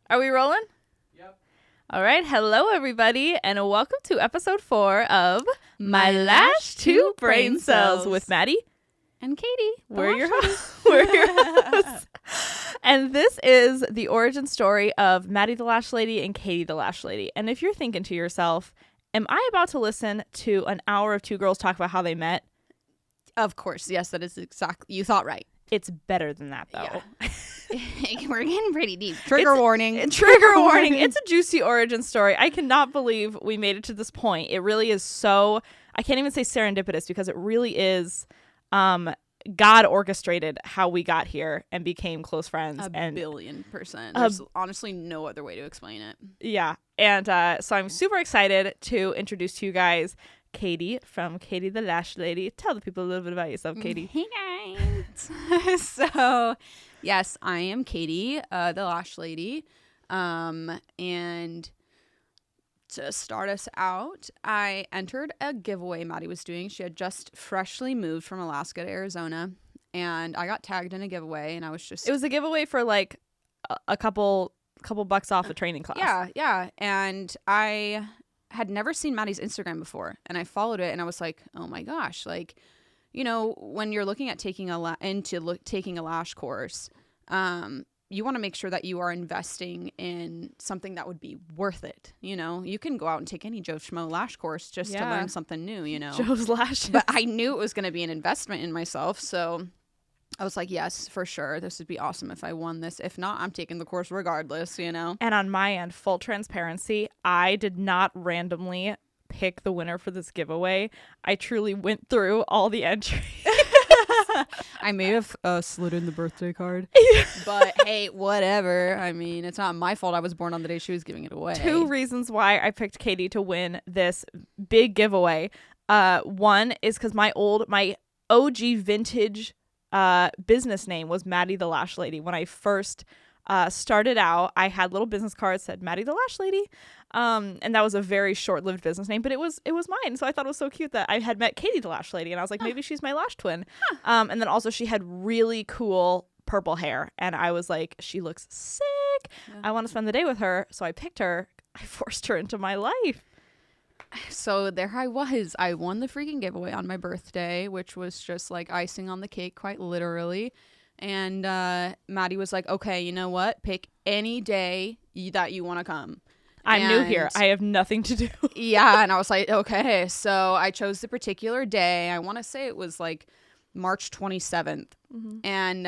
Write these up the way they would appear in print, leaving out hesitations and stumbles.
Are we rolling? Yep. All right. Hello, everybody, and welcome to episode 4 of My Last Two Brain Cells with Maddi and Katy. We're your hosts. And this is the origin story of Maddi the Lash Lady and Katy the Lash Lady. And if you're thinking to yourself, am I about to listen to an hour of two girls talk about how they met? Of course. Yes, that is exactly. You thought right. It's better than that, though. Yeah. We're getting pretty deep. Trigger warning. Trigger warning. It's a juicy origin story. I cannot believe we made it to this point. It really is so, I can't even say serendipitous because it really is God orchestrated how we got here and became close friends. A billion%. There's honestly no other way to explain it. Yeah. And so I'm super excited to introduce to you guys Katy from Katy the Lash Lady. Tell the people a little bit about yourself, Katy. Hey, guys. So, yes, I am Katy, the Lash Lady. And to start us out, I entered a giveaway Maddi was doing. She had just freshly moved from Alaska to Arizona, and I got tagged in a giveaway, and I was just... It was a giveaway for like a couple bucks off a training class. Yeah. And I had never seen Maddi's Instagram before, and I followed it, and I was like, oh my gosh, like, you know, when you're looking at taking a lash course, you want to make sure that you are investing in something that would be worth it. You know, you can go out and take any Joe Schmo lash course just to learn something new, you know. Joe's lashes. But I knew it was going to be an investment in myself, so I was like, yes, for sure. This would be awesome if I won this. If not, I'm taking the course regardless, you know. And on my end, full transparency, I did not randomly pick the winner for this giveaway. I truly went through all the entries. I may have slid in the birthday card. But hey, whatever. I mean, it's not my fault I was born on the day she was giving it away. 2 reasons why I picked Katy to win this big giveaway. One is because my OG vintage business name was Maddi the Lash Lady. When I first started out, I had little business cards that said Maddi the Lash Lady. And that was a very short-lived business name, but it was mine. So I thought it was so cute that I had met Katy the Lash Lady, and I was like, maybe she's my lash twin. And then also she had really cool purple hair, and I was like, she looks sick. Yeah. I want to spend the day with her. So I picked her. I forced her into my life. So there I was. I won the freaking giveaway on my birthday, which was just like icing on the cake, quite literally. And Maddi was like, okay, you know what? Pick any day that you want to come. I'm new here. I have nothing to do. Yeah. And I was like, okay. So I chose the particular day. I want to say it was like March 27th. Mm-hmm. And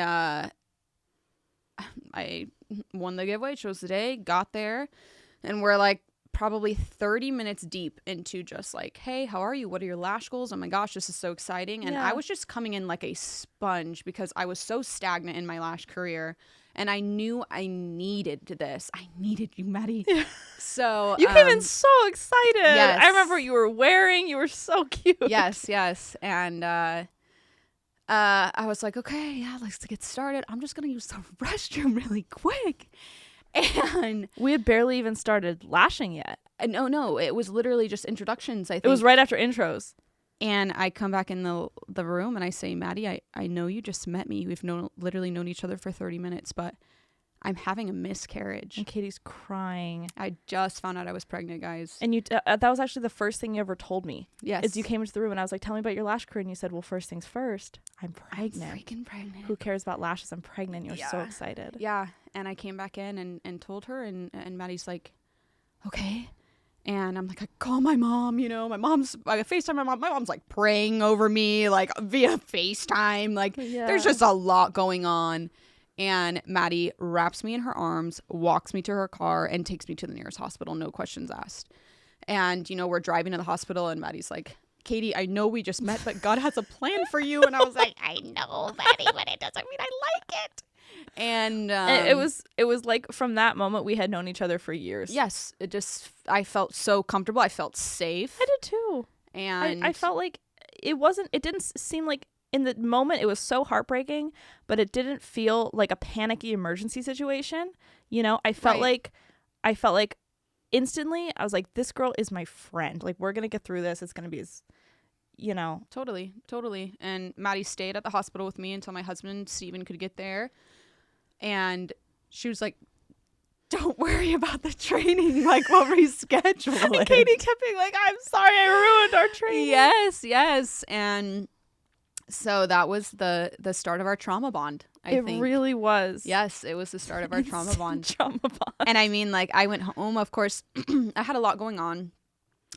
I won the giveaway, chose the day, got there. And we're like probably 30 minutes deep into just like, hey, how are you? What are your lash goals? Oh my gosh, this is so exciting. And I was just coming in like a sponge because I was so stagnant in my lash career. And I knew I needed this. I needed you, Maddi. Yeah. So you came in so excited. Yes. I remember what you were wearing. You were so cute. Yes. And I was like, okay, yeah, let's get started. I'm just going to use the restroom really quick. And we had barely even started lashing yet. No, it was literally just introductions, I think. It was right after intros. And I come back in the room and I say, Maddi, I know you just met me. We've literally known each other for 30 minutes, but I'm having a miscarriage. And Katy's crying. I just found out I was pregnant, guys. And you that was actually the first thing you ever told me. Yes. Is you came into the room and I was like, tell me about your lash career. And you said, well, first things first, I'm pregnant. I'm freaking pregnant. Who cares about lashes? I'm pregnant. You were so excited. Yeah. And I came back in and told her, and Maddie's like, okay. And I'm like, I call my mom, you know, I FaceTime my mom. My mom's like praying over me, like via FaceTime. Like there's just a lot going on. And Maddi wraps me in her arms, walks me to her car, and takes me to the nearest hospital. No questions asked. And, you know, we're driving to the hospital and Maddie's like, Katy, I know we just met, but God has a plan for you. And I was like, I know, Maddi, but it doesn't mean I like it. And it was like from that moment we had known each other for years. Yes, I felt so comfortable. I felt safe. I did too. And I felt like it didn't seem like in the moment it was so heartbreaking, but it didn't feel like a panicky emergency situation. You know, I felt like instantly I was like, this girl is my friend. Like, we're gonna get through this. It's gonna be you know. Totally. And Maddi stayed at the hospital with me until my husband, Steven, could get there. And she was like, don't worry about the training. Like, we'll reschedule And it. Katy kept being like, I'm sorry I ruined our training. Yes. And so that was the start of our trauma bond, I think. It really was. Yes, it was the start of our trauma bond. Trauma bond. And I mean, like, I went home, of course. I had a lot going on,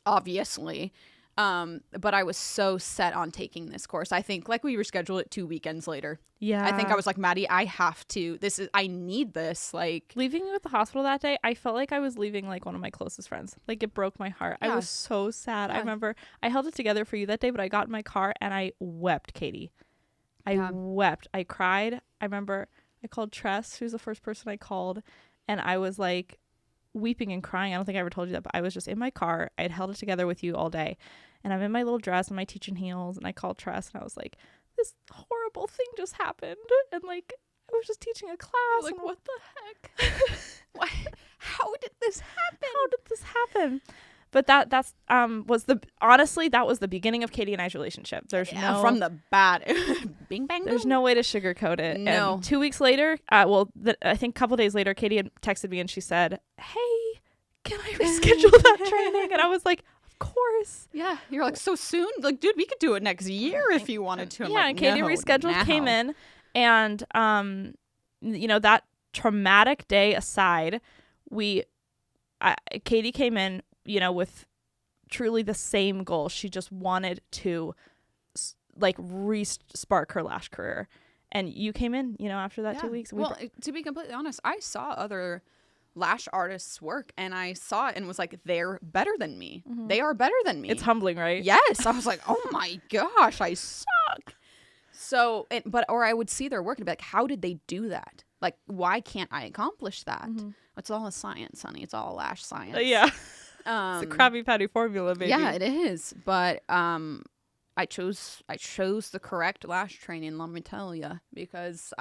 obviously. But I was so set on taking this course. I think, like, we rescheduled it 2 weekends later. Yeah. I think I was like, Maddie, I have to. I need this. Like, leaving you at the hospital that day, I felt like I was leaving like one of my closest friends. Like, it broke my heart. I was so sad. I remember I held it together for you that day, but I got in my car and I wept, Katy. I wept. I cried. I remember I called Tress, who's the first person I called, and I was like weeping and crying. I don't think I ever told you that, but I was just in my car. I had held it together with you all day, and I'm in my little dress and my teaching heels, and I called Tress and I was like, this horrible thing just happened, and like I was just teaching a class. like, and what the heck? What? How did this happen? How did this happen? But that was the beginning of Katy and I's relationship. There's no from the bat. Bing bang. There's boom. no way to sugarcoat it. No. And 2 weeks later, I think a couple days later, Katy had texted me and she said, "Hey, can I reschedule that training?" And I was like, "Of course." Yeah, you're like, so soon? Like, dude, we could do it next year if you wanted to. I'm yeah, like, and Katy no, rescheduled, now. came in, and that traumatic day aside, Katy came in, with truly the same goal. She just wanted to spark her lash career, and you came in after that 2 weeks. Well, to be completely honest, I saw other lash artists work, and I saw it and was like, they're better than me. Mm-hmm. They are better than me. It's humbling, right? Yes. I was like, oh my gosh, I suck. So, or I would see their work and be like, how did they do that? Like, why can't I accomplish that? Mm-hmm. It's all a science, honey. It's all lash science. Yeah. It's a Krabby Patty formula, baby. Yeah, it is. But I chose the correct lash training, let me tell you, because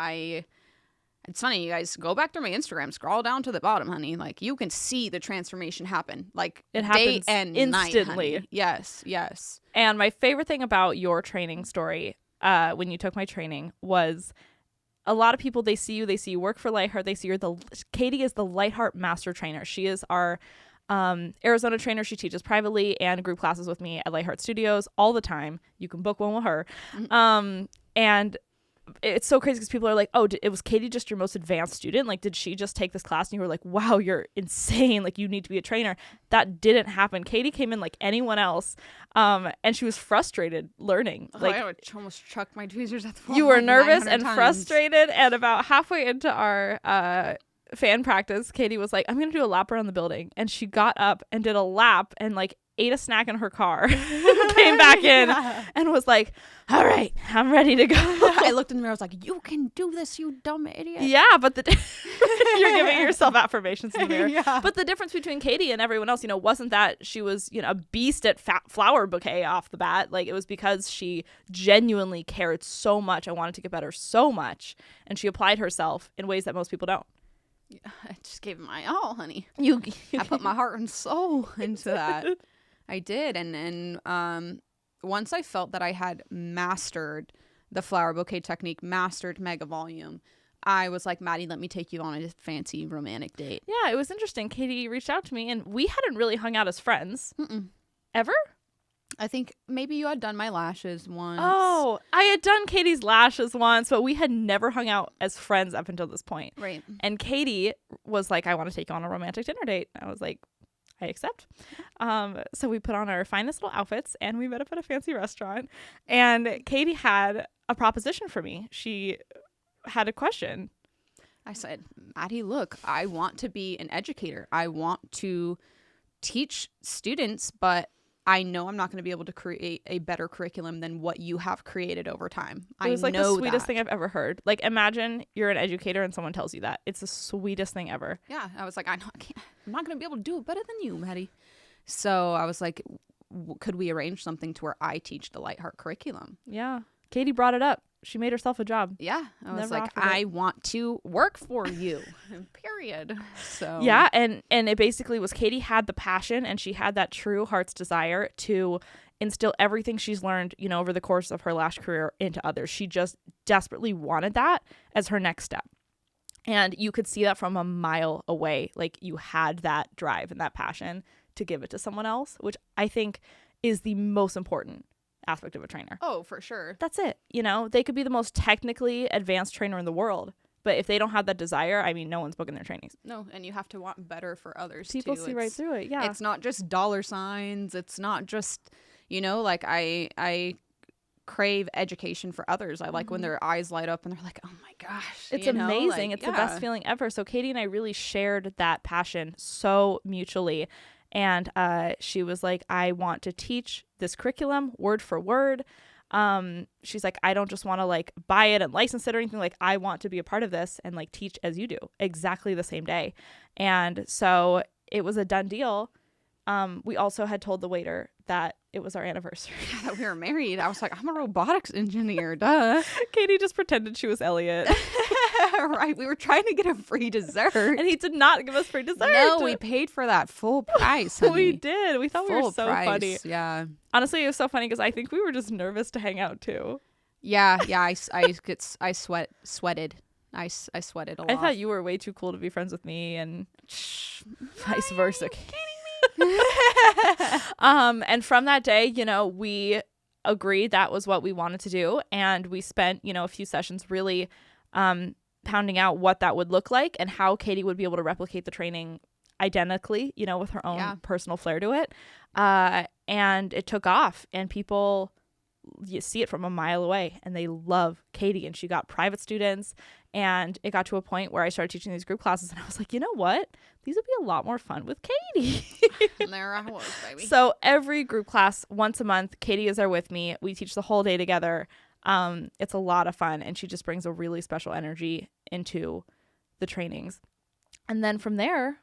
it's funny, you guys, go back through my Instagram, scroll down to the bottom, honey. Like, you can see the transformation happen. Like, it happens day and instantly. Night, yes. And my favorite thing about your training story, when you took my training, was a lot of people, they see you work for Lightheart. They see Katy is the Lightheart master trainer. She is our Arizona trainer. She teaches privately and group classes with me at Lightheart Studios all the time. You can book one with her. Mm-hmm. And it's so crazy because people are like, oh, was Katy just your most advanced student? Like, did she just take this class and you were like, wow, you're insane. Like, you need to be a trainer. That didn't happen. Katy came in like anyone else. And she was frustrated learning. Like, I would almost chuck my tweezers at the wall. You were nervous 900 and times. frustrated. And about halfway into our fan practice, Katy was like, I'm going to do a lap around the building. And she got up and did a lap and like ate a snack in her car, came back in and was like, all right, I'm ready to go. I looked in the mirror, I was like, you can do this, you dumb idiot. Yeah, but you're giving yourself affirmations in the mirror. Yeah. But the difference between Katy and everyone else, wasn't that she was, a beast at flower bouquet off the bat. Like, it was because she genuinely cared so much and wanted to get better so much. And she applied herself in ways that most people don't. I just gave it my all, honey. You I put my heart and soul into that. I did. And once I felt that I had mastered the flower bouquet technique, mastered mega volume, I was like, Maddie, let me take you on a fancy romantic date. Yeah, it was interesting. Katy reached out to me and we hadn't really hung out as friends. Ever? I think maybe you had done my lashes once. Oh, I had done Katy's lashes once, but we had never hung out as friends up until this point. Right. And Katy was like, I want to take you on a romantic dinner date. I was like, I accept. So we put on our finest little outfits and we met up at a fancy restaurant. And Katy had a proposition for me. She had a question. I said, Maddie, look, I want to be an educator. I want to teach students, but I know I'm not going to be able to create a better curriculum than what you have created over time. It was like know the sweetest that. thing I've ever heard. Like, imagine you're an educator and someone tells you that. It's the sweetest thing ever. Yeah, I was like, I'm not going to be able to do it better than you, Maddie. So I was like, could we arrange something to where I teach the Lightheart curriculum? Yeah. Katy brought it up. She made herself a job. Yeah. I was Never like, offered it. I want to work for you, period. So Yeah, and it basically was Katy had the passion and she had that true heart's desire to instill everything she's learned, over the course of her lash career into others. She just desperately wanted that as her next step. And you could see that from a mile away. Like, you had that drive and that passion to give it to someone else, which I think is the most important aspect of a trainer. Oh, for sure. That's it. You know, they could be the most technically advanced trainer in the world, but if they don't have that desire, I mean, no one's booking their trainings. No, and you have to want better for others People too. see right through it. Yeah. It's not just dollar signs. It's not just, you know, like I crave education for others. I like when their eyes light up and they're like, oh my gosh. It's you know? amazing. Like, it's the best feeling ever. So Katie and I really shared that passion so mutually. And she was like, I want to teach this curriculum word for word. She's like, I don't just want to like buy it and license it or anything. Like, I want to be a part of this and like teach as you do exactly the same day. And so it was a done deal. We also had told the waiter that it was our anniversary. Yeah, that we were married. I was like, I'm a robotics engineer. Duh. Katie just pretended she was Elliot. Right. We were trying to get a free dessert. And he did not give us free dessert. No, we paid for that full price, honey. We did. We thought we were so funny. Yeah. Honestly, it was so funny because I think we were just nervous to hang out too. Yeah. I sweated. I sweated a lot. I thought you were way too cool to be friends with me and vice versa. And from that day, you know, we agreed that was what we wanted to do. And we spent, you know, a few sessions really pounding out what that would look like and how Katie would be able to replicate the training identically, you know, with her own personal flair to it. And it took off, and people, you see it from a mile away, and they love Katie. And she got private students, and it got to a point where I started teaching these group classes, and I was like, you know what? These would be a lot more fun with Katie. And there I was, baby. So every group class, once a month, Katie is there with me. We teach the whole day together. It's a lot of fun, and she just brings a really special energy into the trainings. And then from there,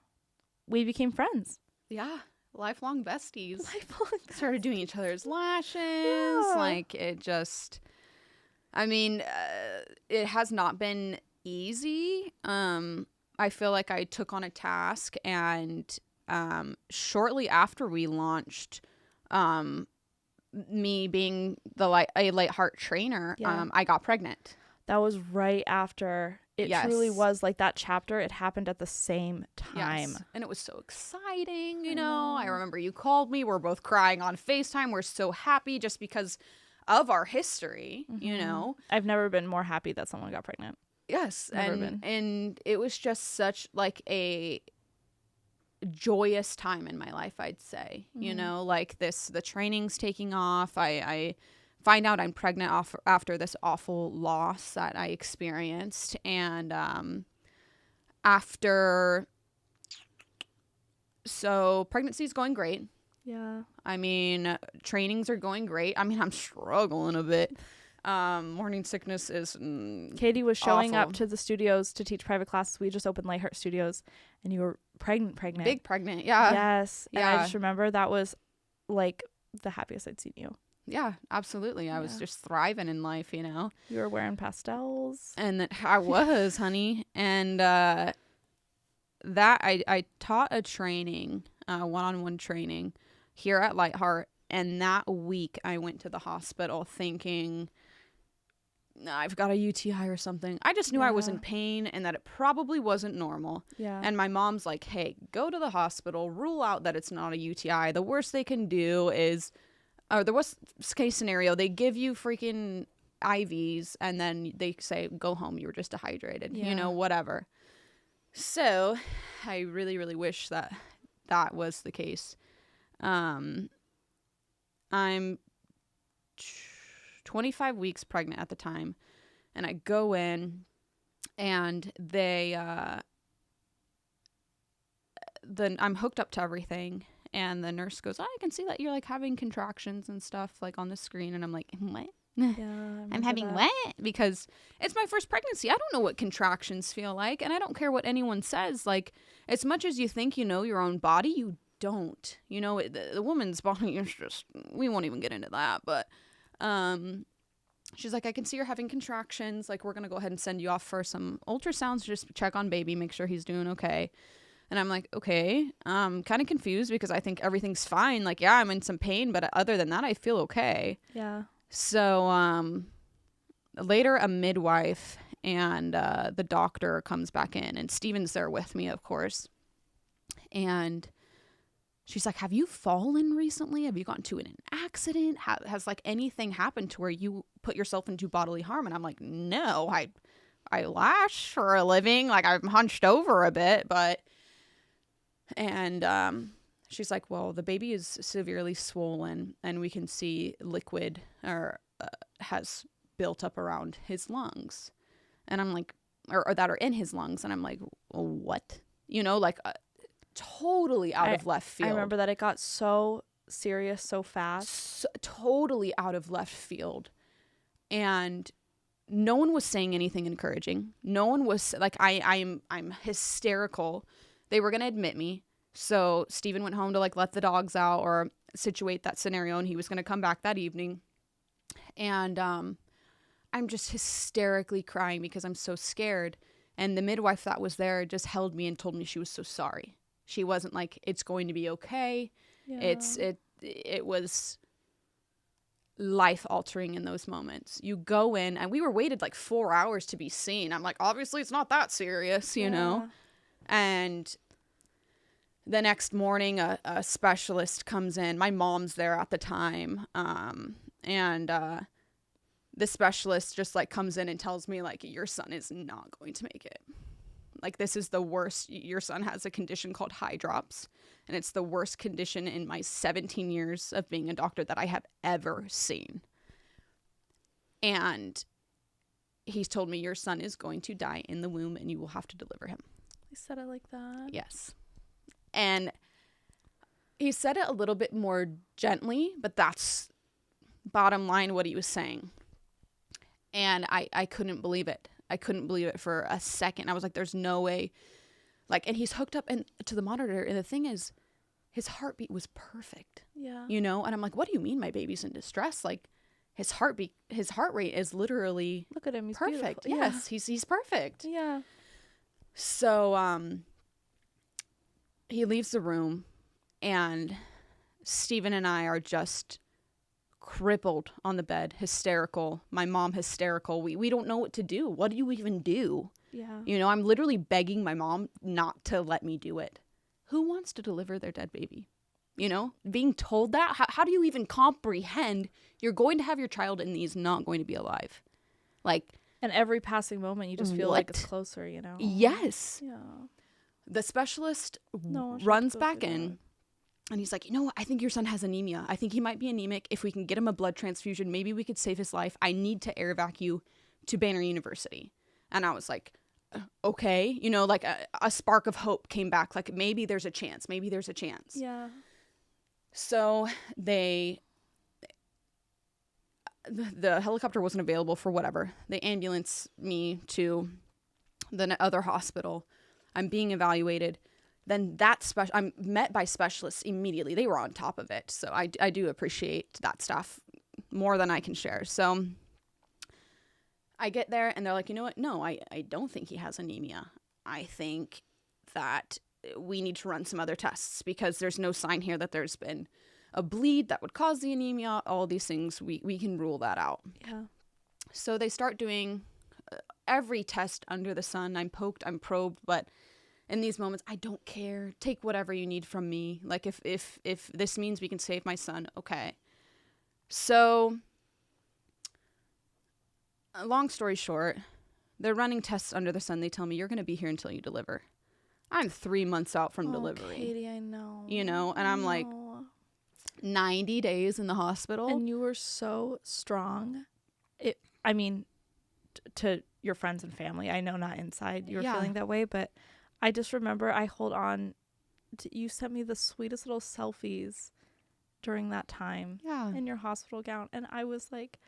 we became friends. Yeah. Lifelong besties. Lifelong. Started doing each other's lashes. Yeah. Like, it just, I mean, it has not been easy. I feel like I took on a task, and shortly after we launched, me being a light heart trainer, I got pregnant. That was right after. It truly was like that chapter. It happened at the same time. Yes. And it was so exciting, you know. I remember you called me. We're both crying on FaceTime. We're so happy just because of our history, you know. I've never been more happy that someone got pregnant. Yes. Never been. And it was just such like a joyous time in my life, I'd say. You know, like the training's taking off. I find out I'm pregnant after this awful loss that I experienced. And so pregnancy's going great. Yeah. I mean, trainings are going great. I mean, I'm struggling a bit. Morning sickness is Katie was showing awful. up to the studios to teach private classes. We just opened Light Heart Studios, and you were pregnant. Big pregnant, yeah. Yes. And I just remember that was like the happiest I'd seen you. Yeah, absolutely. I was just thriving in life, you know. You were wearing pastels. And I was, honey. And that I taught a training, one-on-one training here at Light Heart. And that week I went to the hospital thinking, I've got a UTI or something. I just knew I was in pain and that it probably wasn't normal. Yeah. And my mom's like, hey, go to the hospital, rule out that it's not a UTI. The worst they can do is, or the worst case scenario, they give you freaking IVs and then they say, go home, you were just dehydrated, you know, whatever. So I really, really wish that was the case. I'm 25 weeks pregnant at the time, and I go in, and I'm hooked up to everything, and the nurse goes, oh, I can see that you're like having contractions and stuff like on the screen, and I'm like, what? Yeah, I'm having what? Because it's my first pregnancy. I don't know what contractions feel like, and I don't care what anyone says. Like, as much as you think you know your own body, you don't. You know, the woman's body is just, we won't even get into that, but she's like, I can see you're having contractions. Like, we're going to go ahead and send you off for some ultrasounds, just check on baby, make sure he's doing okay. And I'm like, okay. Kind of confused because I think everything's fine. Like, yeah, I'm in some pain, but other than that, I feel okay. Yeah. So later a midwife and the doctor comes back in, and Steven's there with me, of course. And she's like, have you fallen recently? Have you gotten into an accident? Has like anything happened to where you put yourself into bodily harm? And I'm like, no, I lash for a living. Like, I'm hunched over a bit, but, and she's like, well, the baby is severely swollen, and we can see liquid or has built up around his lungs. And I'm like, or that are in his lungs. And I'm like, well, what? You know, like totally out of left field. I remember that it got so serious so fast. Totally out of left field. And no one was saying anything encouraging. No one was like, I'm hysterical. They were going to admit me. So Steven went home to like let the dogs out or situate that scenario, and he was going to come back that evening. And I'm just hysterically crying because I'm so scared. And the midwife that was there just held me and told me she was so sorry. She wasn't like, it's going to be okay. Yeah. It was life altering in those moments. You go in, and we were waited like 4 hours to be seen. I'm like, obviously it's not that serious, you know? And the next morning, a specialist comes in. My mom's there at the time. And the specialist just like comes in and tells me like, your son is not going to make it. Like, this is the worst. Your son has a condition called high drops, and it's the worst condition in my 17 years of being a doctor that I have ever seen. And he's told me, your son is going to die in the womb, and you will have to deliver him. He said it like that? Yes. And he said it a little bit more gently, but that's bottom line what he was saying. And I couldn't believe it. I couldn't believe it for a second. I was like, there's no way. Like, and he's hooked up to the monitor. And the thing is, his heartbeat was perfect. Yeah. You know? And I'm like, what do you mean my baby's in distress? Like, his heart rate is literally look at him. He's perfect. Beautiful. Yes, yeah. he's perfect. Yeah. So he leaves the room, and Steven and I are just crippled on the bed, hysterical. My mom hysterical. We don't know what to do. What do you even do? Yeah. You know, I'm literally begging my mom not to let me do it. Who wants to deliver their dead baby? You know, being told that, how do you even comprehend you're going to have your child and he's not going to be alive? Like, and every passing moment you just feel like it's closer, you know? Yes. Yeah. The specialist runs back in. And he's like, you know what? I think your son has anemia. I think he might be anemic. If we can get him a blood transfusion, maybe we could save his life. I need to air vac you to Banner University. And I was like, okay. You know, like a spark of hope came back. Like, maybe there's a chance. Maybe there's a chance. Yeah. So the helicopter wasn't available for whatever. They ambulance me to the other hospital. I'm being evaluated. Then I'm met by specialists immediately. They were on top of it. So I do appreciate that stuff more than I can share. So I get there, and they're like, you know what? No, I don't think he has anemia. I think that we need to run some other tests because there's no sign here that there's been a bleed that would cause the anemia. All these things, we can rule that out. Yeah. So they start doing every test under the sun. I'm poked, I'm probed, but in these moments, I don't care. Take whatever you need from me. Like, if this means we can save my son, okay. So, long story short, they're running tests under the sun. They tell me, you're going to be here until you deliver. I'm 3 months out from delivery. Katie, I know. You know, and I'm like 90 days in the hospital. And you were so strong. I mean, to your friends and family, I know not inside you were feeling that way, but I just remember I hold on to, you sent me the sweetest little selfies during that time in your hospital gown. And I was like,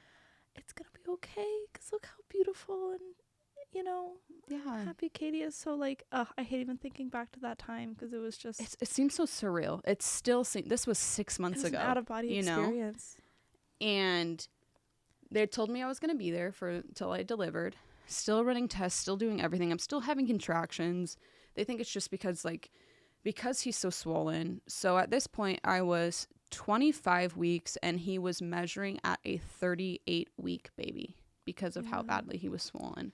it's going to be okay because look how beautiful and, you know, happy Katie is. So like, I hate even thinking back to that time because it was just. It seems so surreal. It's still, this was 6 months ago. An out of body experience. And they told me I was going to be there till I delivered. Still running tests, still doing everything. I'm still having contractions. They think it's just because he's so swollen. So at this point, I was 25 weeks, and he was measuring at a 38-week baby because of how badly he was swollen.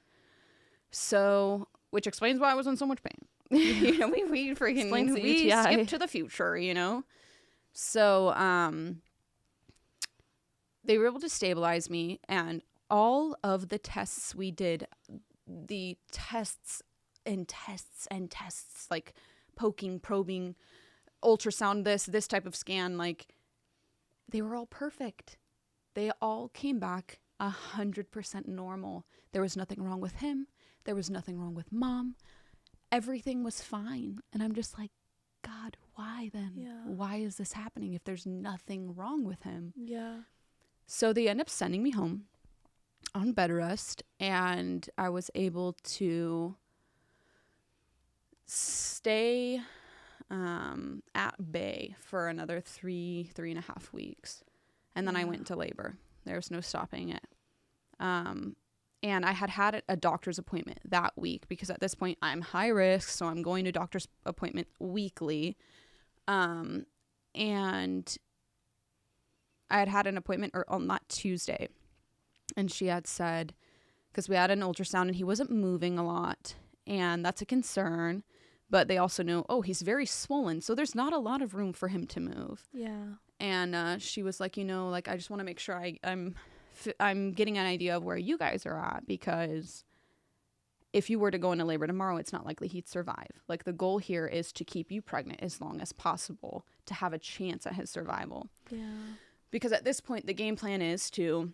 So, which explains why I was in so much pain. You know, we freaking Explains the we UTI. skipped to the future, you know? So, they were able to stabilize me, and all of the tests we did, the tests and tests and tests, like poking, probing, ultrasound, this type of scan, like, they were all perfect. They all came back 100% normal. There was nothing wrong with him. There was nothing wrong with mom. Everything was fine. And I'm just like, God, why then? Yeah. Why is this happening if there's nothing wrong with him? Yeah. So they end up sending me home on bed rest, and I was able to stay at bay for another 3.5 weeks. And then I went into labor. There was no stopping it. And I had a doctor's appointment that week because at this point I'm high risk, so I'm going to doctor's appointment weekly. And I had an appointment on that Tuesday, and she had said, because we had an ultrasound and he wasn't moving a lot, and that's a concern, but they also know, oh, he's very swollen, so there's not a lot of room for him to move. Yeah. And she was like, you know, like, I just want to make sure I'm getting an idea of where you guys are at, because if you were to go into labor tomorrow, it's not likely he'd survive. Like, the goal here is to keep you pregnant as long as possible to have a chance at his survival. Yeah. Because at this point, the game plan is to,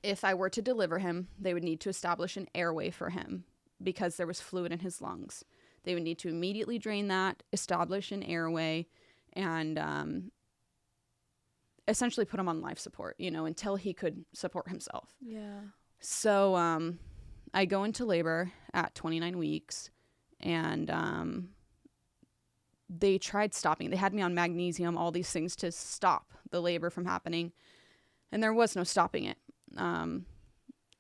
if I were to deliver him, they would need to establish an airway for him because there was fluid in his lungs. They would need to immediately drain that, establish an airway, and essentially put him on life support, you know, until he could support himself. Yeah. So I go into labor at 29 weeks, and they tried stopping. They had me on magnesium, all these things to stop the labor from happening, and there was no stopping it.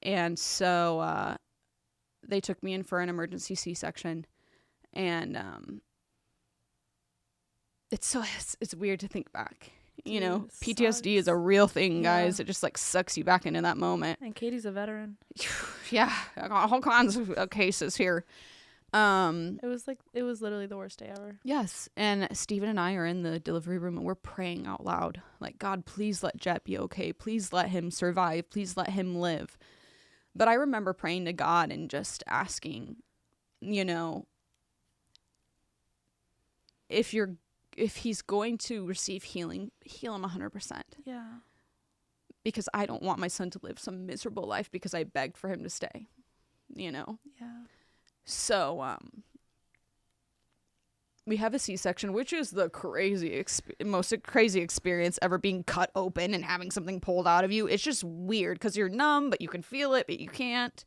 And so they took me in for an emergency C-section, and it's weird to think back. You know, PTSD is a real thing, guys. Yeah. It just like sucks you back into that moment. And Katie's a veteran. Yeah, I got all kinds of cases here. It was literally the worst day ever. Yes, and Steven and I are in the delivery room, and we're praying out loud, like, God, please let Jett be okay. Please let him survive. Please let him live. But I remember praying to God and just asking, you know, if he's going to receive healing, heal him 100%. Yeah. Because I don't want my son to live some miserable life because I begged for him to stay, you know? Yeah. So, we have a C-section, which is the most crazy experience ever, being cut open and having something pulled out of you. It's just weird because you're numb, but you can feel it, but you can't.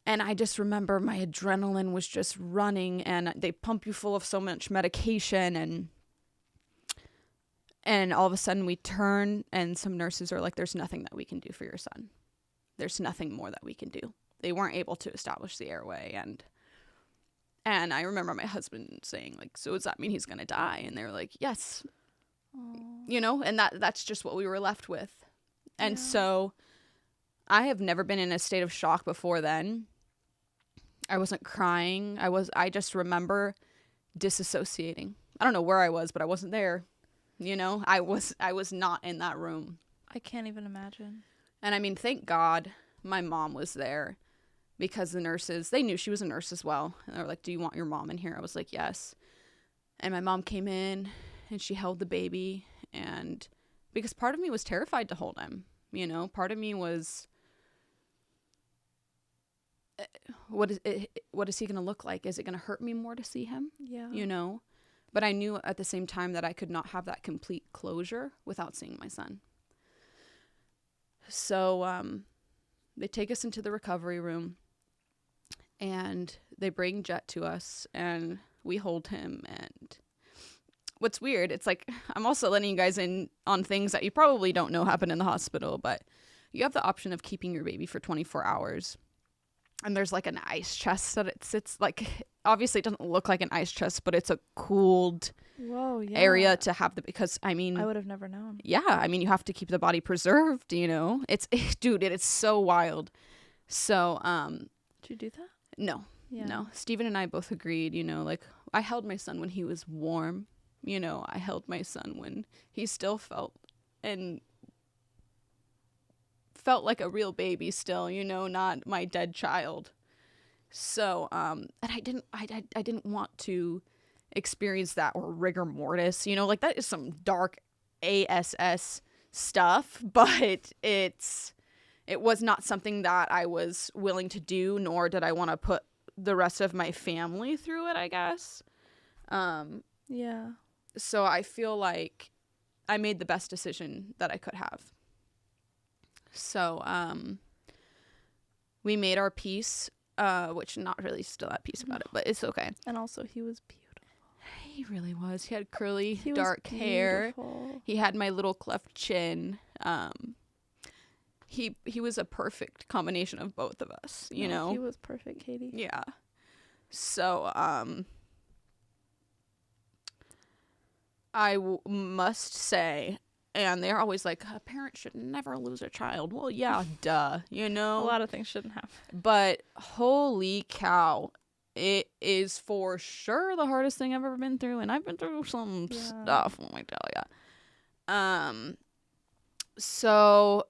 And I just remember my adrenaline was just running, and they pump you full of so much medication, and all of a sudden we turn, and some nurses are like, there's nothing that we can do for your son. There's nothing more that we can do. They weren't able to establish the airway, and I remember my husband saying, like, so does that mean he's going to die? And they were like, yes. Aww. You know, and that's just what we were left with. And Yeah. so I have never been in a state of shock before then. I wasn't crying. I just remember disassociating. I don't know where I was, but I wasn't there. You know, I was not in that room. I can't even imagine. And I mean, thank God my mom was there, because the nurses, they knew she was a nurse as well. And they were like, do you want your mom in here? I was like, yes. And my mom came in, and she held the baby. And because part of me was terrified to hold him, you know, part of me was, what is he going to look like? Is it going to hurt me more to see him? Yeah. You know? But I knew at the same time that I could not have that complete closure without seeing my son. So they take us into the recovery room, and they bring Jett to us, and we hold him. And what's weird, it's like, I'm also letting you guys in on things that you probably don't know happen in the hospital, but you have the option of keeping your baby for 24 hours. And there's like an ice chest that it sits, like, obviously it doesn't look like an ice chest, but it's a cooled area to have because I mean, I would have never known. Yeah, I mean, you have to keep the body preserved, you know. It's dude, it's so wild. So Did you do that? No. Yeah. No. Steven and I both agreed, you know, like I held my son when he was warm. You know, I held my son when he still felt like a real baby still, you know, not my dead child. So, and I didn't want to experience that or rigor mortis, you know, like that is some dark ASS stuff, but it was not something that I was willing to do, nor did I want to put the rest of my family through it, I guess. Yeah. So I feel like I made the best decision that I could have. So, we made our peace, which not really still at peace about it, but it's okay. And also he was beautiful. He really was. He had curly, He dark was hair. beautiful. He had my little cleft chin. He was a perfect combination of both of us, you know? He was perfect, Katie. Yeah. So, must say, and they're always like, a parent should never lose a child. Well, yeah, duh, you know? A lot of things shouldn't happen. But holy cow, it is for sure the hardest thing I've ever been through, and I've been through some stuff, let me tell ya. So,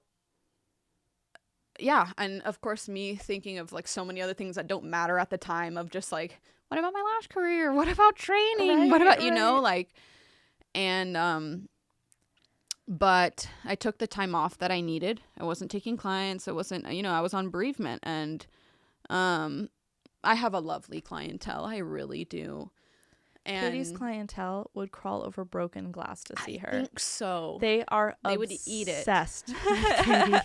yeah, and of course me thinking of like so many other things that don't matter at the time of just like, what about my lash career? What about training? What about, you know, like, and, but I took the time off that I needed. I wasn't taking clients. I wasn't, you know, I was on bereavement, and, I have a lovely clientele. I really do. And Katie's clientele would crawl over broken glass to see her. I think so. They are They would eat it. obsessed with Katie.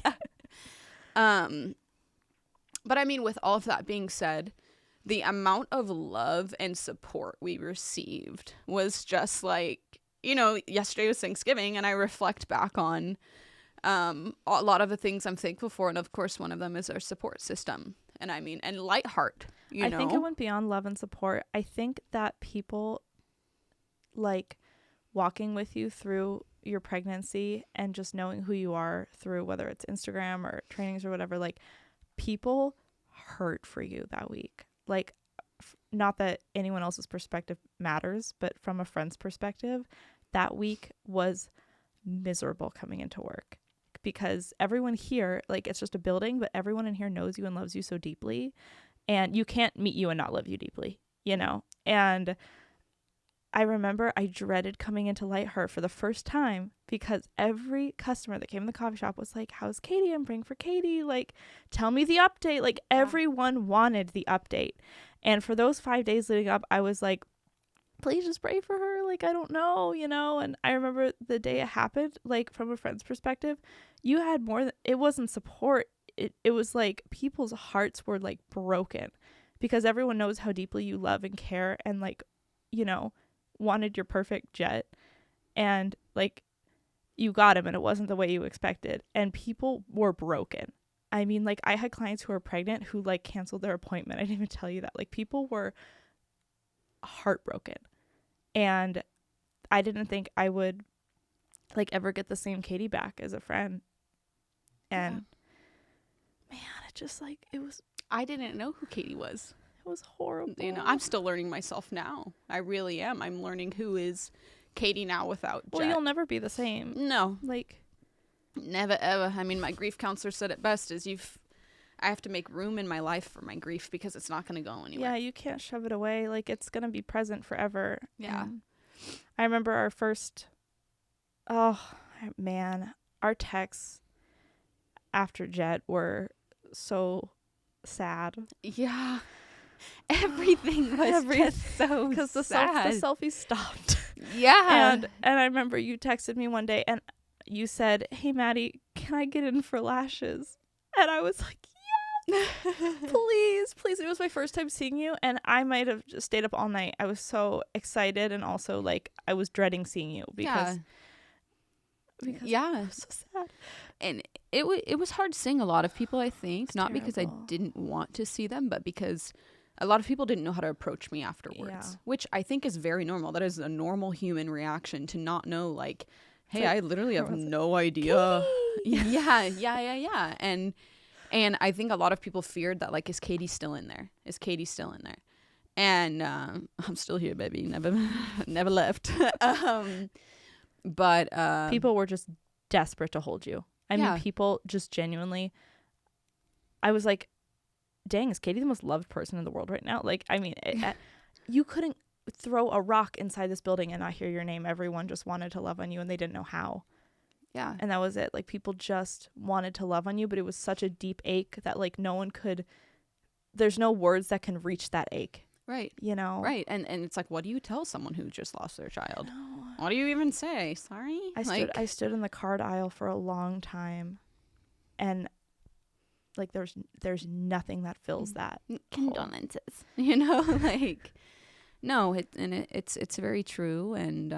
But I mean, with all of that being said, the amount of love and support we received was just like, you know, yesterday was Thanksgiving, and I reflect back on a lot of the things I'm thankful for, and of course one of them is our support system. And I mean, and Lightheart, you know. I think it went beyond love and support. I think that people like walking with you through your pregnancy and just knowing who you are through whether it's Instagram or trainings or whatever, like people hurt for you that week. Like, not that anyone else's perspective matters, but from a friend's perspective, that week was miserable coming into work. Because everyone here, like, it's just a building, but everyone in here knows you and loves you so deeply, and you can't meet you and not love you deeply, you know? And I remember I dreaded coming into Lightheart for the first time because every customer that came in the coffee shop was like, how's Katie? I'm praying for Katie. Like, tell me the update. Like, everyone wanted the update. And for those 5 days leading up, I was like, please just pray for her. Like, I don't know, you know? And I remember the day it happened, like, from a friend's perspective, you had more it wasn't support. It was like people's hearts were like broken because everyone knows how deeply you love and care and, like, you know, wanted your perfect Jett, and like you got him and it wasn't the way you expected, and people were broken. I mean, like, I had clients who were pregnant who like canceled their appointment. I didn't even tell you that. Like, people were heartbroken, and I didn't think I would like ever get the same Katie back as a friend. And man, it just like I didn't know who Katie was. It was horrible. You know, I'm still learning myself now. I really am. I'm learning who is Katie now without Jett. Well, you'll never be the same. No. Like, never ever. I mean, my grief counselor said it best, is I have to make room in my life for my grief because it's not going to go anywhere. yeah, you can't shove it away. Like, it's going to be present forever. Yeah. And I remember our first, oh man, our texts after Jett were so sad. Yeah. Everything was just so because the sad. selfie stopped. Yeah. And I remember you texted me one day and you said, hey Maddie, can I get in for lashes? And I was like, yes, please. It was my first time seeing you, and I might have just stayed up all night. I was so excited, and also like I was dreading seeing you because yeah, it was so sad. And it was hard seeing a lot of people, I think, It's not because I terrible. didn't want to see them, but because a lot of people didn't know how to approach me afterwards, Yeah. which I think is very normal. That is a normal human reaction to not know, like, hey, like, I literally have everyone's no idea. Katie! Yeah. And And I think a lot of people feared that, like, is Katy still in there? Is Katy still in there? And I'm still here, baby. Never left. But People were just desperate to hold you. I Yeah. mean, people just genuinely. I was like, dang, is Katy the most loved person in the world right now? Like, I mean, you couldn't throw a rock inside this building and not hear your name. Everyone just wanted to love on you and they didn't know how. yeah. And that was it. Like, people just wanted to love on you, but it was such a deep ache that, like, no one could, there's no words that can reach that ache, Right. you know? Right. And it's like, what do you tell someone who just lost their child? No. What do you even say? Sorry? I stood in the card aisle for a long time, and like there's nothing that fills that hole. condolences. You know, like, no, it's very true. And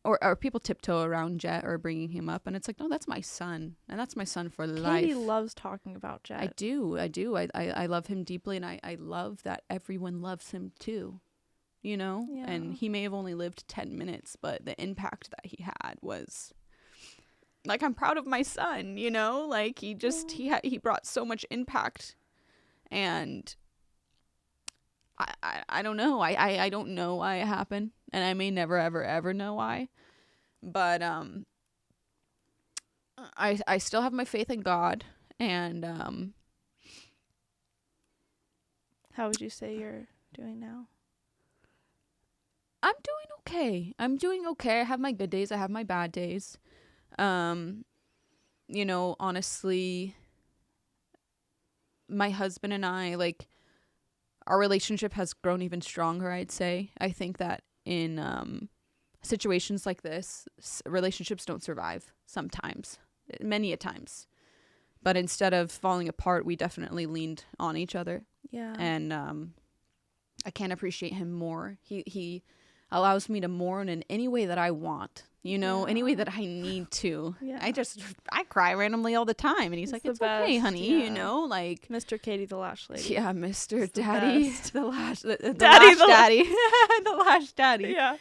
or people tiptoe around Jett or bringing him up, and it's like, no, that's my son, and that's my son for life. Katy loves talking about Jett. I do. I love him deeply, and I love that everyone loves him too. You know? Yeah. And he may have only lived 10 minutes, but the impact that he had was, like, I'm proud of my son, you know? Like, he just, he brought so much impact. And I don't know. I don't know why it happened. And I may never, ever know why. But I still have my faith in God. And How would you say you're doing now? I'm doing okay. I have my good days. I have my bad days. You know, honestly, my husband and I, like, our relationship has grown even stronger, I'd say. I think that in situations like this, relationships don't survive sometimes, many a times. But instead of falling apart, we definitely leaned on each other. Yeah. And I can't appreciate him more. He allows me to mourn in any way that I want, you know, any way that I need to. Yeah. I cry randomly all the time, and he's like, the it's okay, best, honey, yeah. you know, like, Mr. Katy the Lash Lady. yeah, Mr. It's the Daddy, best. the lash Daddy, daddy, the daddy, the lash daddy. Yeah.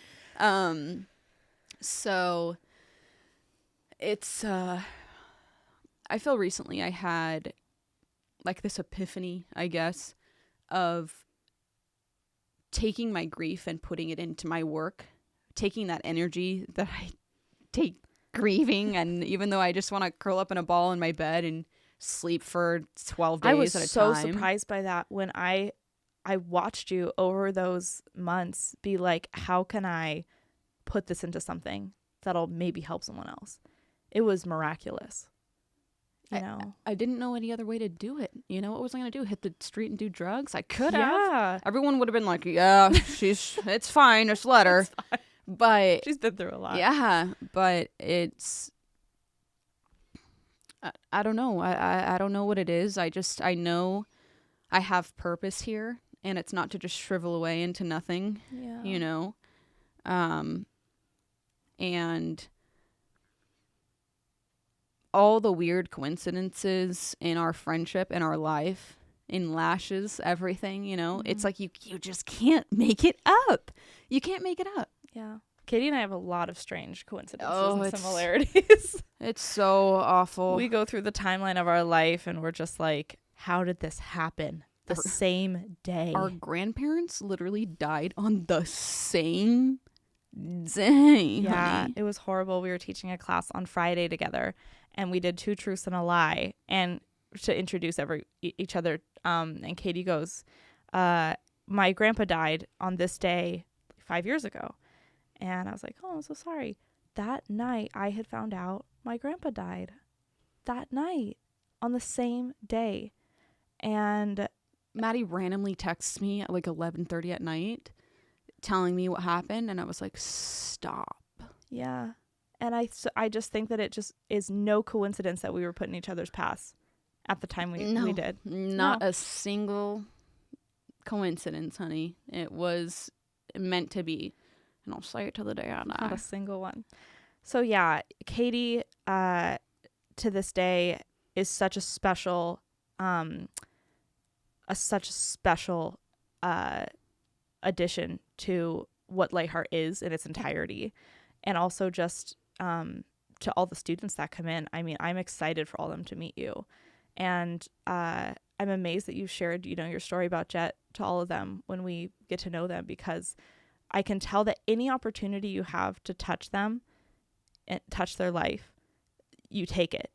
So it's I feel recently I had, like, this epiphany, I guess, of taking my grief and putting it into my work, taking that energy that I take grieving, and even though I just want to curl up in a ball in my bed and sleep for 12 days I was at a so time. surprised by that when I watched you over those months be like, how can I put this into something that'll maybe help someone else? It was miraculous. You know? I didn't know any other way to do it. You know, what was I going to do? Hit the street and do drugs? I could have. Yeah. Everyone would have been like, yeah, it's fine. Just let her. But She's been through a lot. yeah, but it's, I don't know. I don't know what it is. I know I have purpose here, and it's not to just shrivel away into nothing, Yeah. you know? And all the weird coincidences in our friendship, in our life, in lashes, everything, you know? It's like you just can't make it up. You can't make it up. Yeah. Katy and I have a lot of strange coincidences Oh, and similarities. It's so awful. We go through the timeline of our life and we're just like, how did this happen? The same day. Our grandparents literally died on the same day. Yeah, honey. it was horrible. We were teaching a class on Friday together, and we did 2 truths and a lie, and to introduce each other. And Katy goes, "My grandpa died on this day 5 years ago," and I was like, "Oh, I'm so sorry." That night, I had found out my grandpa died. That night, on the same day, and Maddie randomly texts me at like 11:30 at night, telling me what happened, and I was like, "Stop." yeah. And I just think that it just is no coincidence that we were put in each other's paths at the time we did. Not a single coincidence, honey. It was meant to be. And I'll say it to the day I die. Not a single one. So yeah, Katy to this day is such a special addition to what Lightheart is in its entirety, and also just to all the students that come in, I mean, I'm excited for all of them to meet you. And I'm amazed that you shared, you know, your story about Jett to all of them when we get to know them, because I can tell that any opportunity you have to touch them and touch their life, you take it,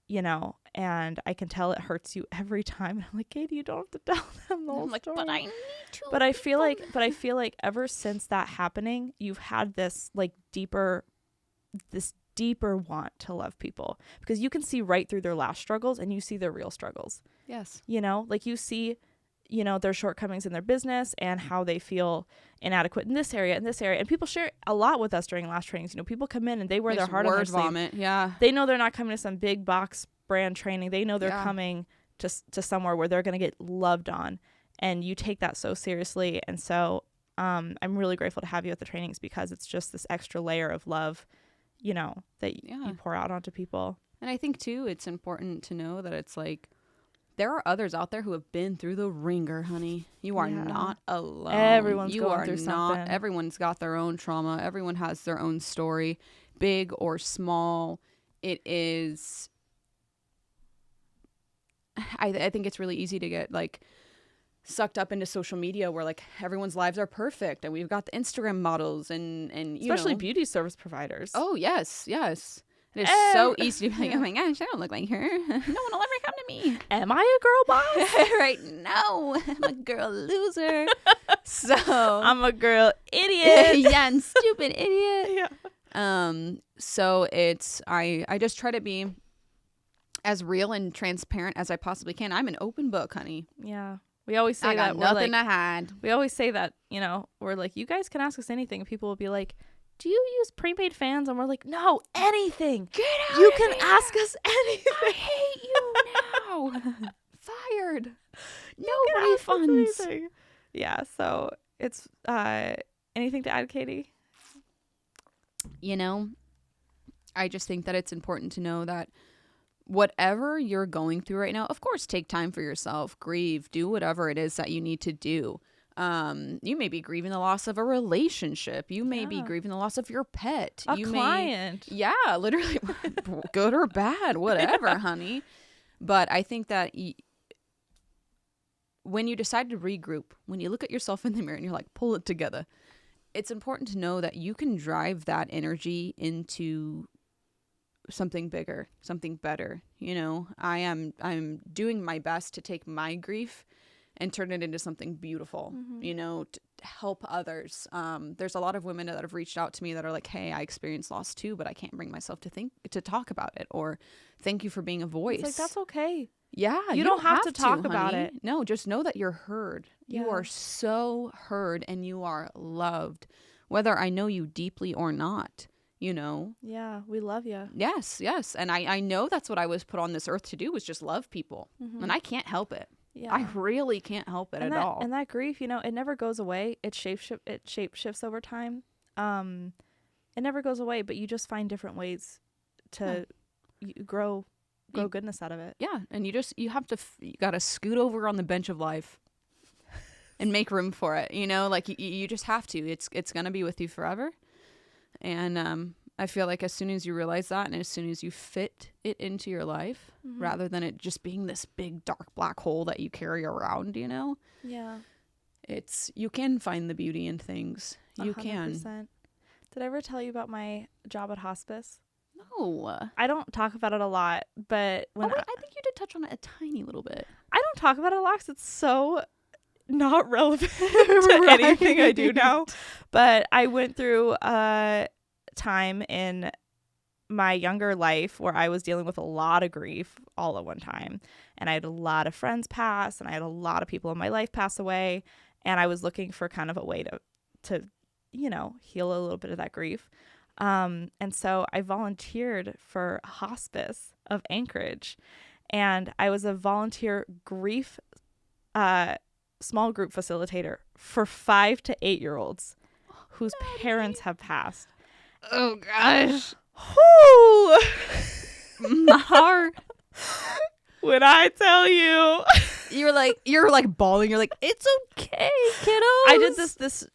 you know, and I can tell it hurts you every time. I'm like, Katy, you don't have to tell them the whole story. But I need to. But I feel like ever since that happening, you've had this like deeper want to love people, because you can see right through their last struggles and you see their real struggles. Yes. You know, like you see, you know, their shortcomings in their business and how they feel inadequate in this area and this area. And people share a lot with us during last trainings. You know, people come in and they wear their heart on their sleeve. Vomit. Yeah. They know they're not coming to some big box brand training. They know they're coming to somewhere where they're going to get loved on. And you take that so seriously. And so I'm really grateful to have you at the trainings, because it's just this extra layer of love, you know, that you pour out onto people. And I think too, it's important to know that it's like, there are others out there who have been through the ringer, honey. You are not alone. Everyone's going through something. Everyone's got their own trauma. Everyone has their own story, big or small. It is, I think it's really easy to get like sucked up into social media where like everyone's lives are perfect, and we've got the Instagram models and especially beauty service providers. Oh, yes. It is so easy to be like, oh my gosh, I don't look like her. No one will ever come to me. Am I a girl boss? Right? No, I'm a girl loser. So I'm a girl idiot. Yeah, and stupid idiot. Yeah. So it's I just try to be as real and transparent as I possibly can. I'm an open book, honey. Yeah. We always say I got that. nothing to hide. We always say that, you know, we're like, you guys can ask us anything. And people will be like, do you use prepaid fans? And we're like, no, anything. Get out You of can here. ask us anything. I hate you now. Fired. No refunds. Yeah, so it's anything to add, Katy? You know, I just think that it's important to know that whatever you're going through right now, of course, take time for yourself, grieve, do whatever it is that you need to do. You may be grieving the loss of a relationship. You may be grieving the loss of your pet. A client. Literally, good or bad, whatever, honey. But I think that when you decide to regroup, when you look at yourself in the mirror and you're like, pull it together, it's important to know that you can drive that energy into something bigger, something better. You know, I'm doing my best to take my grief and turn it into something beautiful, you know, to help others. There's a lot of women that have reached out to me that are like, hey, I experienced loss too, but I can't bring myself to talk about it, or thank you for being a voice. It's like, that's okay. Yeah. You don't have to talk about honey. it. No, just know that you're heard. Yeah. You are so heard, and you are loved, whether I know you deeply or not, you know? Yeah, we love you. Yes. And I know that's what I was put on this earth to do, was just love people. And I can't help it. Yeah. I really can't help it at all. And that grief, you know, it never goes away. It shape shifts over time. It never goes away, but you just find different ways to grow goodness out of it. Yeah, and you gotta scoot over on the bench of life and make room for it. You know, like you just have to. It's gonna be with you forever. And I feel like as soon as you realize that, and as soon as you fit it into your life, rather than it just being this big dark black hole that you carry around, you know? Yeah. You can find the beauty in things. You 100%. can. Did I ever tell you about my job at hospice? No. I don't talk about it a lot, but I think you did touch on it a tiny little bit. I don't talk about it a lot because it's so not relevant to anything I do now. But I went through a time in my younger life where I was dealing with a lot of grief all at one time. And I had a lot of friends pass, and I had a lot of people in my life pass away. And I was looking for kind of a way to you know, heal a little bit of that grief. And so I volunteered for hospice of Anchorage, and I was a volunteer grief small group facilitator for 5 to 8 year olds whose parents have passed. Oh gosh. My heart. When I tell you You're like bawling. You're like, it's okay, kiddos. I did this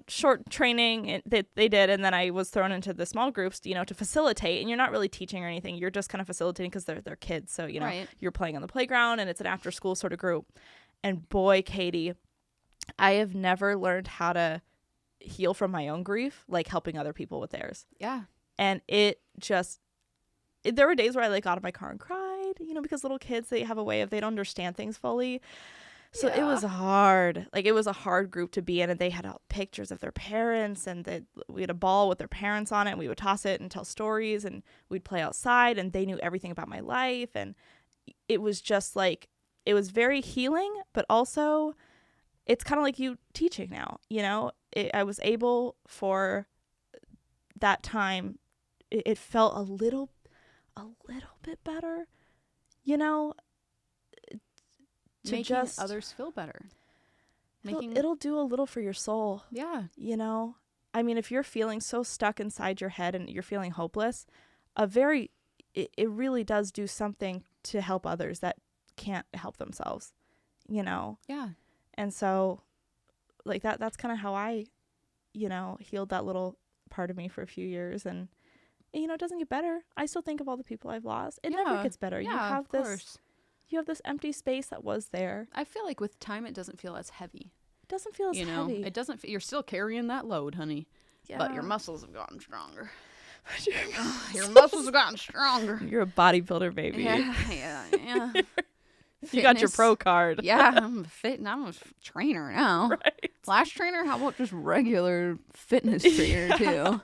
short training that they did, and then I was thrown into the small groups, to facilitate. And you're not really teaching or anything. You're just kind of facilitating because they're kids. So, Right. you're playing on the playground, and it's an after school sort of group. And boy, Katie, I have never learned how to heal from my own grief like helping other people with theirs. Yeah. And there were days where I got out of my car and cried, because little kids, they have a way of, they don't understand things fully. So it was hard. It was a hard group to be in, and they had pictures of their parents, and we had a ball with their parents on it, and we would toss it and tell stories, and we'd play outside, and they knew everything about my life. And it was just it was very healing, but also it's kind of like you teaching now, I was able for that time. It felt a little bit better, to Making just others feel better. It'll do a little for your soul. Yeah. I mean, if you're feeling so stuck inside your head and you're feeling hopeless, it really does do something to help others that can't help themselves, Yeah. And so that's kind of how I, healed that little part of me for a few years. And it doesn't get better. I still think of all the people I've lost. It never gets better. Yeah, of course. You have this empty space that was there. I feel like with time, it doesn't feel as heavy. It doesn't feel as heavy. It doesn't. You're still carrying that load, honey. Yeah. But your muscles have gotten stronger. Your muscles have gotten stronger. You're a bodybuilder, baby. Yeah. You got your pro card. Yeah, I'm a trainer now. Right. Flash trainer? How about just regular fitness trainer, too?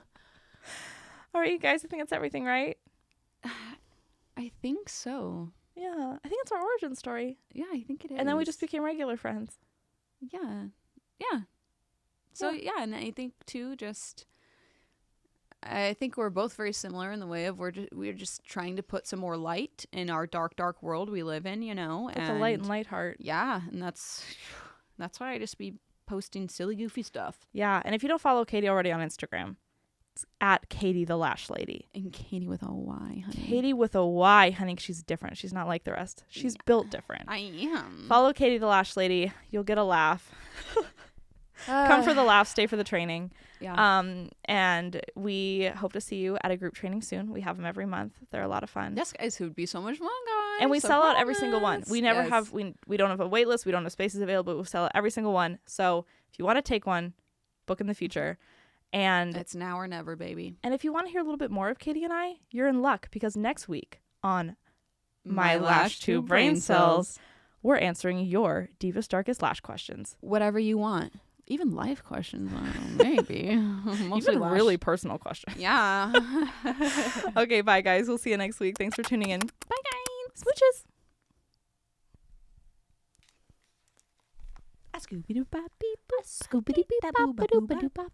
All right, you guys, I think that's everything, right? I think so. Yeah, I think it's our origin story. Yeah, I think it is. And then we just became regular friends. Yeah. So, and I think, too, I think we're both very similar in the way of we're just trying to put some more light in our dark world we live in, Put the light in light heart. Yeah, and that's why I just be posting silly, goofy stuff. Yeah, and if you don't follow Katie already on Instagram, it's at Katy the Lash Lady. And Katy with a Y, honey. Katy with a Y, honey. She's different. She's not like the rest. She's built different. I am. Follow Katy the Lash Lady. You'll get a laugh. Come for the laugh, stay for the training. Yeah. And we hope to see you at a group training soon. We have them every month. They're a lot of fun. Yes, guys, it would be so much fun, guys. And we sell out every single one. We never Yes. have, we don't have a wait list. We don't have spaces available. But we sell out every single one. So if you want to take one, book in the future. And it's now or never, baby. And if you want to hear a little bit more of Katy and I, you're in luck, because next week on My Lash Tube Brain Cells, we're answering your deepest, darkest lash questions. Whatever you want. Even life questions, maybe. Mostly Even lash. really personal questions. Yeah. Okay, bye, guys. We'll see you next week. Thanks for tuning in. Bye, guys. Smooches. A Scooby-Doo-Bop, beep, a Scooby-Doo-Bop,